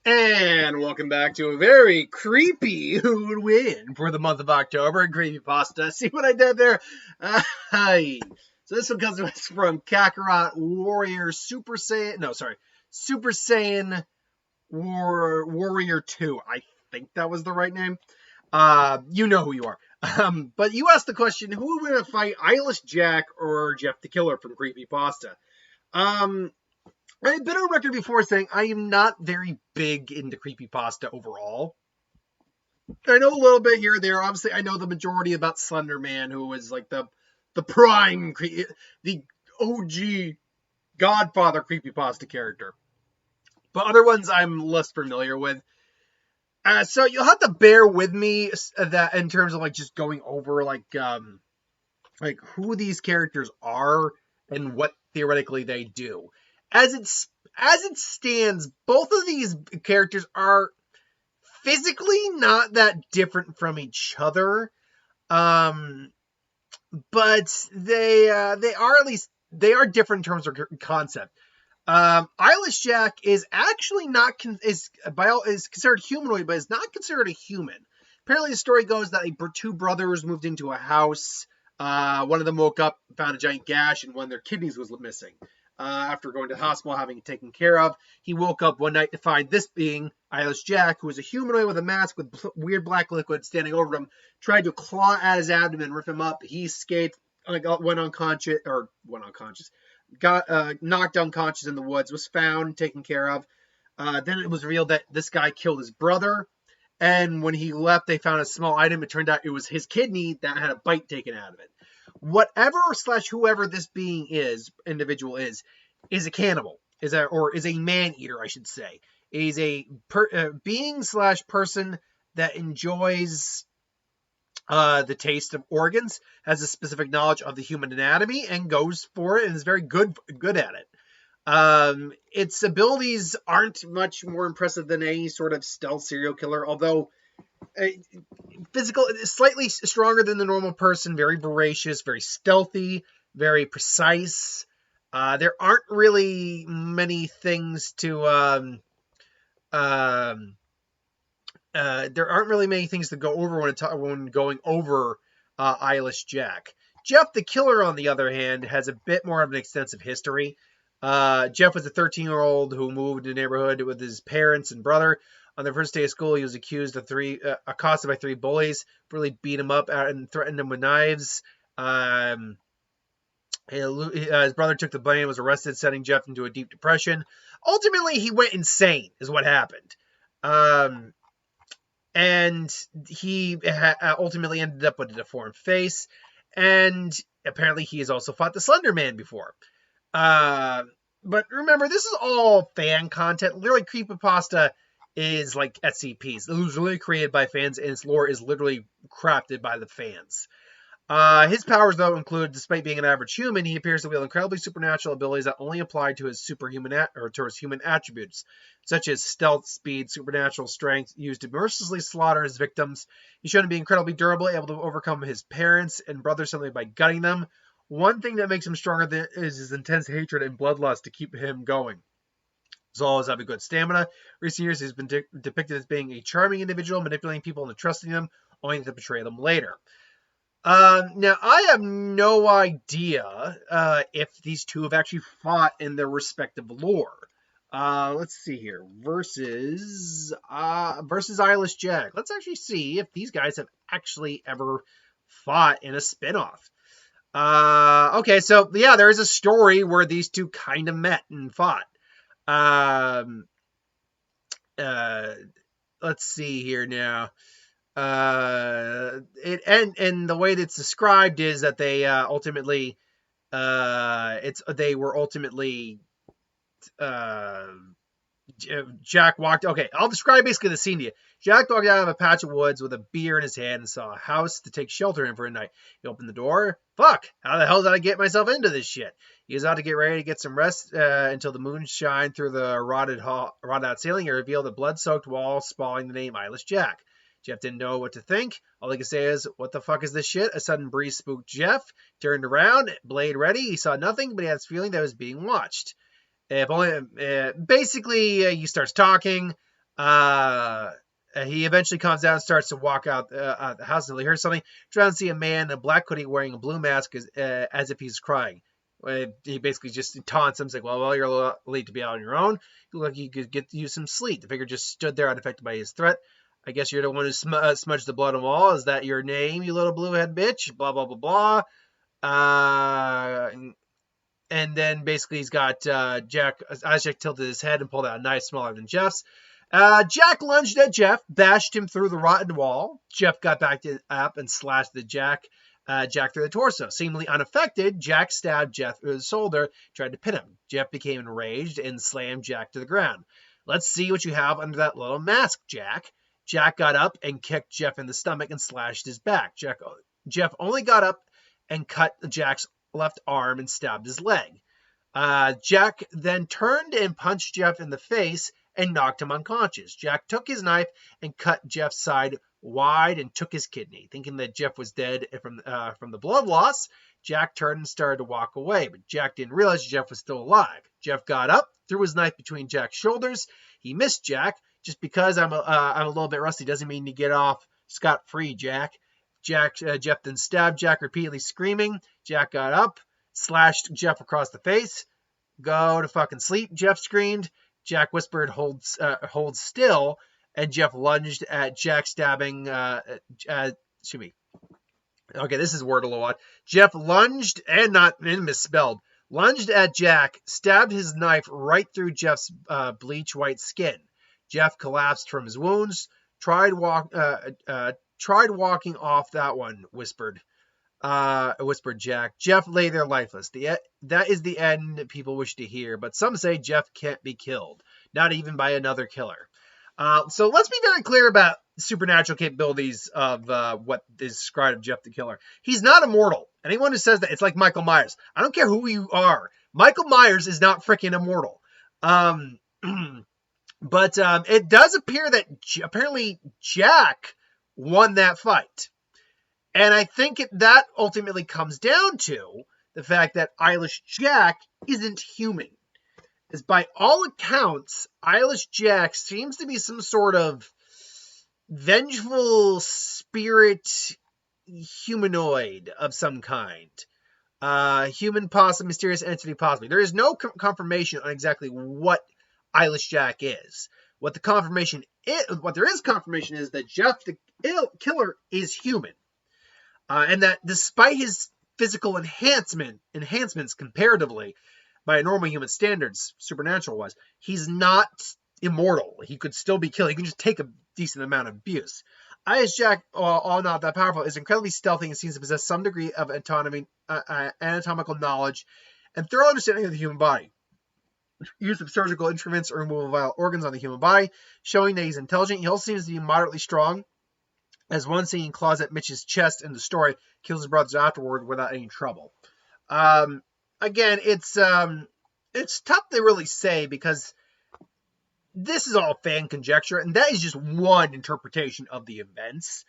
And welcome back to a very creepy Who Would Win for the month of October. Creepypasta. See what I did there? Hi. So this one comes to us from Kakarot Warrior Super Saiyan. No, sorry. Super Saiyan Warrior 2. I think that was the right name. You know who you are. But you asked the question, who would win a fight, Eyeless Jack or Jeff the Killer from Creepypasta? I've been on record before saying I am not very big into creepypasta overall. I know a little bit here or there. Obviously, I know the majority about Slenderman, who is like the prime, the OG Godfather creepypasta character. But other ones I'm less familiar with. So you'll have to bear with me that in terms of like just going over like who these characters are and what theoretically they do. As it stands, both of these characters are physically not that different from each other, but they are different in terms of concept. Eyeless Jack is actually not is considered humanoid, but is not considered a human. Apparently, the story goes that two brothers moved into a house. One of them woke up, found a giant gash, and one of their kidneys was missing. After going to the hospital, having it taken care of, he woke up one night to find this being Eyeless Jack, who was a humanoid with a mask with weird black liquid standing over him, tried to claw at his abdomen, rip him up. He escaped, went unconscious, got knocked unconscious in the woods, was found, taken care of. Then it was revealed that this guy killed his brother, and when he left, they found a small item. It turned out it was his kidney that had a bite taken out of it. Whatever / whoever this individual is a cannibal, is a man-eater, I should say. Is a being / person that enjoys the taste of organs, has a specific knowledge of the human anatomy, and goes for it and is very good at it. Its abilities aren't much more impressive than any sort of stealth serial killer, although physical, slightly stronger than the normal person, very voracious, very stealthy, very precise. There aren't really many things to go over when going over Eyeless Jack. Jeff the Killer, on the other hand, has a bit more of an extensive history. Jeff was a 13-year-old who moved to the neighborhood with his parents and brother. On their first day of school, he was accosted by 3 bullies, really beat him up and threatened him with knives. His brother took the blame, was arrested, sending Jeff into a deep depression. Ultimately, he went insane, is what happened. And he ultimately ended up with a deformed face. And apparently, he has also fought the Slenderman before. But remember, this is all fan content. Literally, creepypasta is like SCPs. It was really created by fans, and its lore is literally crafted by the fans. His powers, though, include, despite being an average human, he appears to wield incredibly supernatural abilities that only apply to his human attributes, such as stealth, speed, supernatural strength, used to mercilessly slaughter his victims. He's shown to be incredibly durable, able to overcome his parents and brothers simply by gutting them. One thing that makes him stronger is his intense hatred and bloodlust to keep him going. He's always having good stamina. Recent years, he's been depicted as being a charming individual, manipulating people into trusting them, only to betray them later. Now, I have no idea if these two have actually fought in their respective lore. Let's see here. Versus Eyeless Jack. Let's actually see if these guys have actually ever fought in a spinoff. Okay, so yeah, there is a story where these two kind of met and fought. Let's see here now. And the way that's described is that they Jack walked. Okay, I'll describe basically the scene to you. Jack walked out of a patch of woods with a beer in his hand and saw a house to take shelter in for a night. He opened the door. Fuck! How the hell did I get myself into this shit? He was out to get ready to get some rest until the moon shined through the rotted out ceiling and revealed a blood-soaked wall spawning the name Eyeless Jack. Jeff didn't know what to think. All he could say is, "What the fuck is this shit?" A sudden breeze spooked Jeff. Turned around, blade ready. He saw nothing, but he had this feeling that he was being watched. Basically, he starts talking. Uh, he eventually comes out and starts to walk out the house until he hears something. Trying to see a man in a black hoodie wearing a blue mask as if he's crying. He basically just taunts him, saying, well, you're late to be out on your own. You look like you could use some sleep. The figure just stood there unaffected by his threat. I guess you're the one who smudged the blood on the wall. Is that your name, you little blue-head bitch? Blah, blah, blah, blah. And then basically he's got Isaac tilted his head and pulled out a knife smaller than Jeff's. Jack lunged at Jeff, bashed him through the rotten wall. Jeff got back up and slashed Jack through the torso. Seemingly unaffected, Jack stabbed Jeff through the shoulder, tried to pin him. Jeff became enraged and slammed Jack to the ground. Let's see what you have under that little mask, Jack. Jack got up and kicked Jeff in the stomach and slashed his back. Jeff only got up and cut Jack's left arm and stabbed his leg. Jack then turned and punched Jeff in the face and knocked him unconscious. Jack took his knife and cut Jeff's side wide and took his kidney. Thinking that Jeff was dead from the blood loss, Jack turned and started to walk away, but Jack didn't realize Jeff was still alive. Jeff got up, threw his knife between Jack's shoulders. He missed Jack. Just because I'm a little bit rusty doesn't mean you get off scot-free, Jack. Jeff then stabbed Jack repeatedly, screaming. Jack got up, slashed Jeff across the face. Go to fucking sleep, Jeff screamed. Jack whispered, hold still, and Jeff lunged at Jack, stabbing, excuse me. Okay, this is worded a lot. Jeff lunged, and misspelled, lunged at Jack, stabbed his knife right through Jeff's bleach white skin. Jeff collapsed from his wounds, tried walking off that one, whispered Jack. Jeff lay there lifeless. That is the end people wish to hear, but some say Jeff can't be killed, not even by another killer. So let's be very clear about supernatural capabilities of what is described of Jeff the Killer. He's not immortal. Anyone who says that, it's like Michael Myers. I don't care who you are. Michael Myers is not freaking immortal. But it does appear that apparently Jack won that fight. And I think that ultimately comes down to the fact that Eyeless Jack isn't human. As by all accounts, Eyeless Jack seems to be some sort of vengeful spirit humanoid of some kind. Human, possibly mysterious entity, possibly. There is no confirmation on exactly what Eyeless Jack is. What there is confirmation is that Jeff the Killer is human. And that despite his physical enhancements comparatively by normal human standards, supernatural wise, he's not immortal. He could still be killed. He can just take a decent amount of abuse. Eyeless Jack, all not that powerful, is incredibly stealthy and seems to possess some degree of anatomical knowledge and thorough understanding of the human body. Use of surgical instruments or removal of vital organs on the human body, showing that he's intelligent. He also seems to be moderately strong, as one scene claws at Mitch's chest in the story, kills his brothers afterward without any trouble. Again, it's tough to really say because this is all fan conjecture, and that is just one interpretation of the events,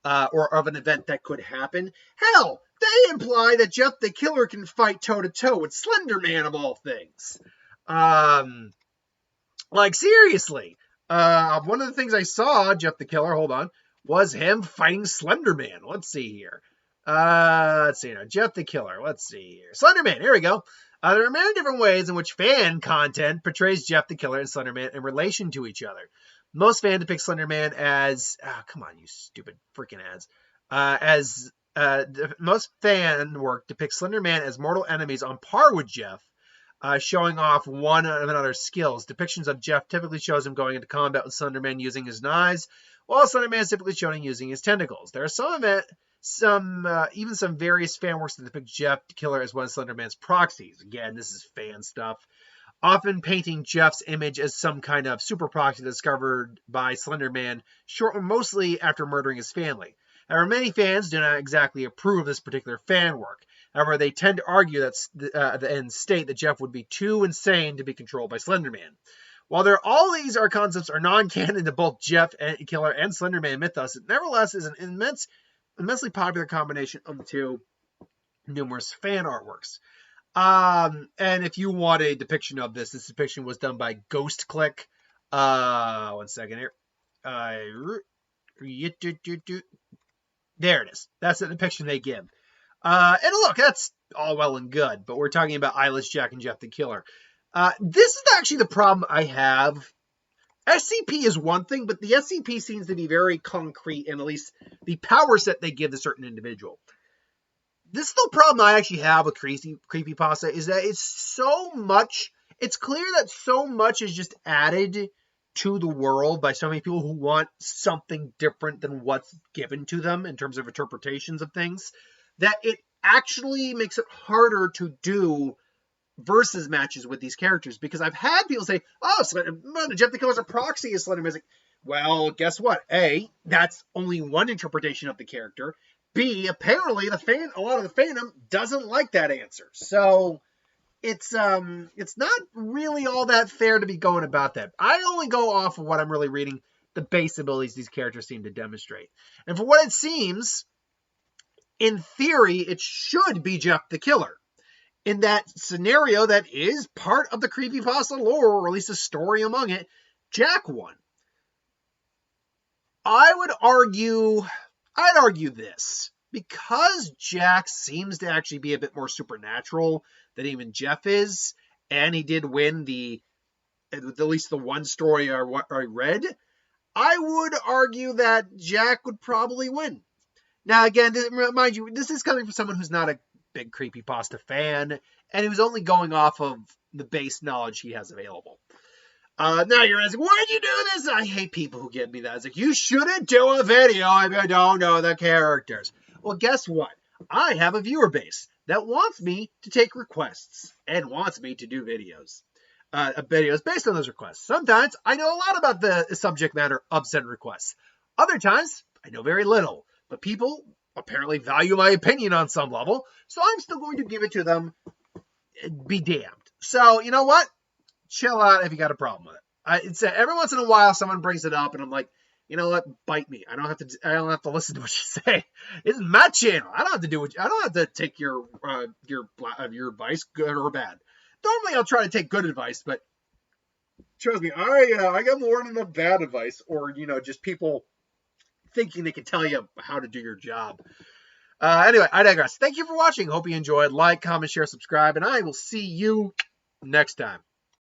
or of an event that could happen. Hell, they imply that Jeff the Killer can fight toe-to-toe with Slenderman of all things. Like, seriously. One of the things I saw, Jeff the Killer, hold on, was him fighting Slenderman. Let's see here. Let's see now. Jeff the Killer. Let's see here. Slenderman. Here we go. There are many different ways in which fan content portrays Jeff the Killer and Slenderman in relation to each other. Most fans depict Slenderman as... come on, you stupid freaking ads. Most fan work depicts Slenderman as mortal enemies on par with Jeff, showing off one of another's skills. Depictions of Jeff typically shows him going into combat with Slenderman using his knives, while Slenderman is typically shown using his tentacles. There are even some various fan works that depict Jeff the Killer as one of Slenderman's proxies. Again, this is fan stuff. Often painting Jeff's image as some kind of super proxy discovered by Slenderman mostly after murdering his family. However, many fans do not exactly approve of this particular fan work. However, they tend to argue and state that Jeff would be too insane to be controlled by Slenderman. While all these concepts are non-canon to both Jeff the Killer and Slenderman mythos, it nevertheless is an immensely popular combination of the two numerous fan artworks. And if you want a depiction of this depiction was done by Ghost Click. One second here. There it is. That's the depiction they give. And look, that's all well and good, but we're talking about Eyeless, Jack, and Jeff the Killer. This is actually the problem I have. SCP is one thing, but the SCP seems to be very concrete in at least the power set they give a certain individual. This is the problem I actually have with Creepypasta, is that it's so much, it's clear that so much is just added to the world by so many people who want something different than what's given to them in terms of interpretations of things, that it actually makes it harder to do versus matches with these characters. Because I've had people say, oh, Jeff the Killer's a proxy of Slenderman. Well, guess what? A, that's only one interpretation of the character. B, apparently a lot of the fandom doesn't like that answer. So it's not really all that fair to be going about that. I only go off of what I'm really reading, the base abilities these characters seem to demonstrate. And for what it seems, in theory, it should be Jeff the Killer. In that scenario that is part of the Creepypasta lore, or at least a story among it, Jack won. I'd argue this. Because Jack seems to actually be a bit more supernatural than even Jeff is, and he did win at least the one story I read, I would argue that Jack would probably win. Now, again, mind you, this is coming from someone who's not a big Creepypasta fan, and who's only going off of the base knowledge he has available. Now you're asking, why'd you do this? I hate people who give me that. It's like, you shouldn't do a video if you don't know the characters. Well, guess what? I have a viewer base that wants me to take requests and wants me to do videos based on those requests. Sometimes I know a lot about the subject matter of said requests. Other times, I know very little. But people apparently value my opinion on some level, so I'm still going to give it to them. Be damned. So, you know what? Chill out if you got a problem with it. It's every once in a while someone brings it up, and I'm like, you know what? Bite me. I don't have to listen to what you say. It's my channel. I don't have to take your advice, good or bad. Normally I'll try to take good advice, but trust me, I got more than enough bad advice, or just people thinking they can tell you how to do your job. Anyway, I digress. Thank you for watching. Hope you enjoyed. Like, comment, share, subscribe, and I will see you next time.